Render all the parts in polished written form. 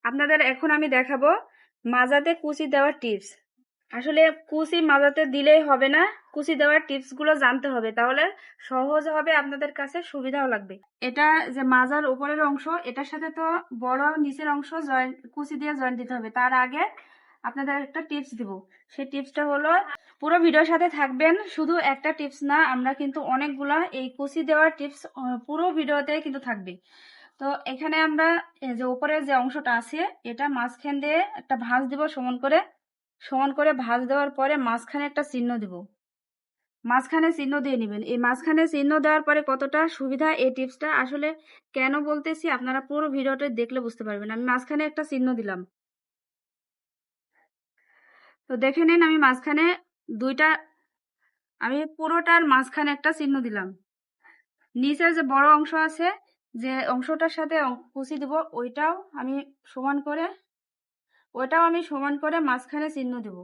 আপনাদের এখন আমি দেখাবো মাজাতে কুচি দেওয়ার টিপস। আসলে কুচি মাজাতে দিলেই হবে না, কুচি দেওয়ার টিপস গুলো জানতে হবে, তাহলে সহজ হবে, আপনাদের কাছে সুবিধাও লাগবে। এটা যে মাজার উপরের অংশ, এটার সাথে তো বড় নিচের অংশ জয়েন্ট কুচি দিয়ে জয়েন্ট দিতে হবে। তার আগে আপনাদের একটা টিপস দিব। সেই টিপসটা হলো, পুরো ভিডিওর সাথে থাকবেন। শুধু একটা টিপস না, আমরা কিন্তু অনেকগুলা এই কুচি দেওয়ার টিপস পুরো ভিডিওতে কিন্তু থাকবে। তো এখানে আমরা যে উপরের যে অংশটা আছে, এটা মাঝখান দিয়ে একটা ভাঁজ দিব, সমান করে ভাঁজ দেওয়ার পরে মাঝখানে একটা চিহ্ন দিব। মাঝখানে চিহ্ন দিয়ে নেবেন। এই মাঝখানে চিহ্ন দেওয়ার পরে কতটা সুবিধা এই টিপসটা, আসলে কেন বলতেছি আপনারা পুরো ভিডিওটা দেখলে বুঝতে পারবেন। আমি মাঝখানে একটা চিহ্ন দিলাম, তো দেখে নিন আমি মাঝখানে আমি পুরোটার মাঝখানে একটা চিহ্ন দিলাম। নিচের যে বড় অংশ আছে, যে অংশটার সাথে কুচি দিব, ওইটাও আমি সমান করে মাঝখানে চিহ্ন দিব।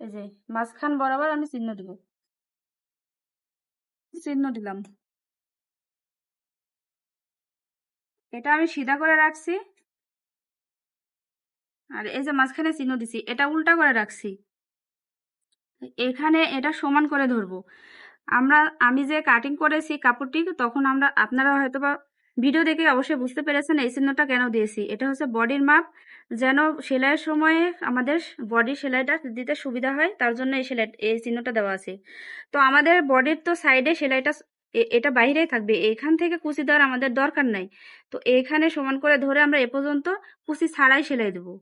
এই যে মাঝখান বরাবর আমি চিহ্ন দিলাম। এটা আমি সিধা করে রাখছি, আর এই যে মাঝখানে চিহ্ন দিছি, এটা উল্টা করে রাখছি। এখানে এটা সমান করে ধরবো। আমি যে কাটিং করেছি কাপড়টি, তখন আপনারা হয়তোবা ভিডিও দেখে অবশ্যই বুঝতে পেরেছেন এই চিহ্নটা কেন দিয়েছি। এটা হচ্ছে বডির মাপ, যেন সেলাইয়ের সময়ে আমাদের বডির সেলাইটা দিতে সুবিধা হয়, তার জন্য এই চিহ্নটা দেওয়া আছে। তো আমাদের বডির তো সাইডে সেলাইটা এটা বাইরেই থাকবে, এখান থেকে কুচি দেওয়ার আমাদের দরকার নাই। তো এখানে সমান করে ধরে আমরা এ পর্যন্ত কুচি ছাড়াই সেলাই দেবো।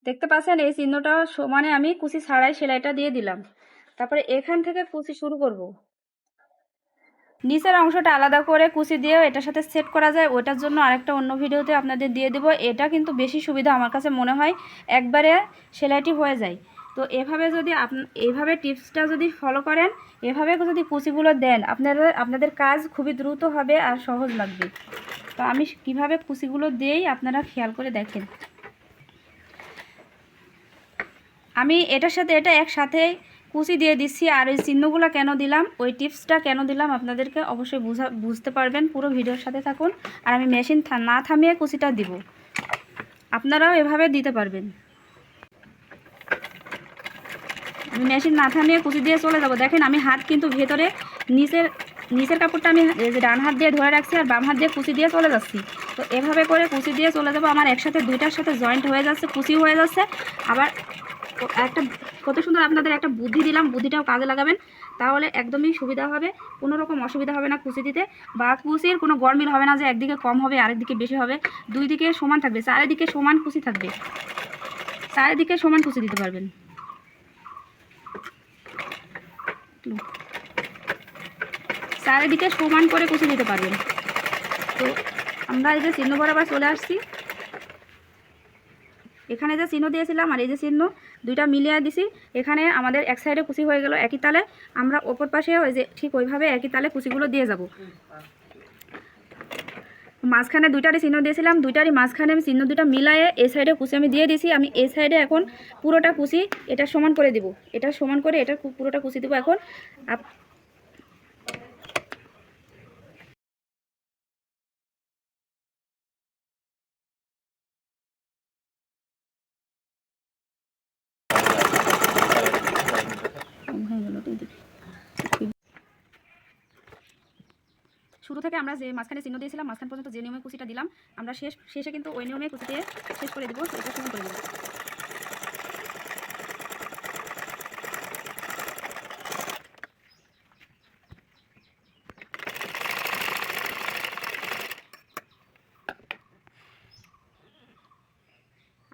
দেখতে পাচ্ছেন এই চিহ্নটা সমানে আমি কুচি ছাড়াই সেলাইটা দিয়ে দিলাম। তারপরে এখান থেকে কুচি শুরু করব। নিচের অংশটা আলাদা করে কুচি দিয়েও এটার সাথে সেট করা যায়, ওটার জন্য আরেকটা অন্য ভিডিওতে আপনাদের দিয়ে দেব। এটা কিন্তু বেশি সুবিধা আমার কাছে মনে হয়, একবারে সেলাইটি হয়ে যায়। তো এইভাবে টিপসটা যদি ফলো করেন, এভাবে যদি কুচিগুলো দেন, আপনাদের কাজ খুবই দ্রুত হবে আর সহজ লাগবে। তো আমি কিভাবে কুচিগুলো দেই আপনারা খেয়াল করে দেখেন। আমি এটার সাথে এটা একসাথে কুচি দিয়ে দিচ্ছি। আর ওই চিহ্নগুলো কেন দিলাম, ওই টিপসটা কেন দিলাম, আপনাদেরকে অবশ্যই বুঝতে পারবেন, পুরো ভিডিওর সাথে থাকুন। আর আমি মেশিন না থামিয়ে কুচিটা দিব, আপনারাও এভাবে দিতে পারবেন। আমি মেশিন না থামিয়ে কুচি দিয়ে চলে যাব। দেখেন আমি হাত কিন্তু ভেতরে নিচের কাপড়টা আমি ডান হাত দিয়ে ধরে রাখছি, আর বাম হাত দিয়ে কুচি দিয়ে চলে যাচ্ছি। তো এভাবে করে কুচি দিয়ে চলে যাব। আমার একসাথে দুইটার সাথে জয়েন্ট হয়ে যাচ্ছে, কুচি হয়ে যাচ্ছে। আবার একটা কত সুন্দর আপনাদের একটা বুদ্ধি দিলাম, বুদ্ধিটাও কাজে লাগাবেন, তাহলে একদমই সুবিধা হবে, কোনো রকম অসুবিধা হবে না কুচি দিতে, বা কুচির কোনো গরমিল হবে না যে একদিকে কম হবে আরেকদিকে বেশি হবে। দুই দিকে সমান থাকবে, চারিদিকে সমান কুচি থাকবে, চারিদিকে সমান কুচি দিতে পারবেন। চারিদিকে সমান করে কুচি দিতে পারবেন। তো আমরা এই যে চিহ্ন বরাবর চলে আসছি, এখানে যে চিহ্ন দিয়েছিলাম আর এই যে চিহ্ন, দুইটা মিলিয়ে দিছি। এখানে আমাদের এক সাইডে কুচি হয়ে গেল একই তালে, আমরা ওপর পাশে ওই যে ঠিক ওইভাবে একই তালে কুচিগুলো দিয়ে যাব। মাঝখানে দুইটারই চিহ্ন দিয়েছিলাম, দুইটারই মাঝখানে আমি চিহ্ন দুইটা মিলায়ে এই সাইডে কুচি আমি দিয়ে দিছি। আমি এই সাইডে এখন পুরোটা কুচি এটা সমান করে দিব, এটা সমান করে এটা পুরোটা কুচি দিব। এখন শুরু থেকে আমরা যে মাঝখানে চিহ্ন দিয়েছিলাম, মাঝখান পর্যন্ত যে নিয়মে কুচিটা দিলাম, আমরা শেষে কিন্তু ওই নিয়মে কুচি দিয়ে শেষ করে দিব। এটা সমান করে দেব।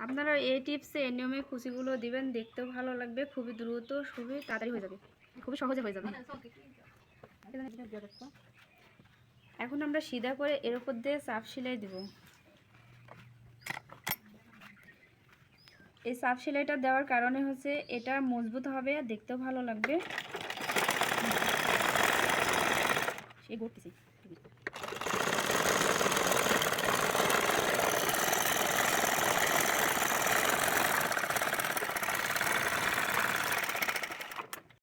আপনারা এই টিপসে এই নিয়মে কুচিগুলো দিবেন, দেখতেও ভালো লাগবে, খুবই দ্রুত, খুবই তাড়াতাড়ি হয়ে যাবে, খুবই সহজে হয়ে যাবে। এখন আমরা সিধা করে এর উপর দিয়ে চাপ সেলাই দিব। এই চাপ সেলাইটা দেওয়ার কারণে হচ্ছে এটা মজবুত হবে, দেখতেও ভালো লাগবে। সেই করতেছি।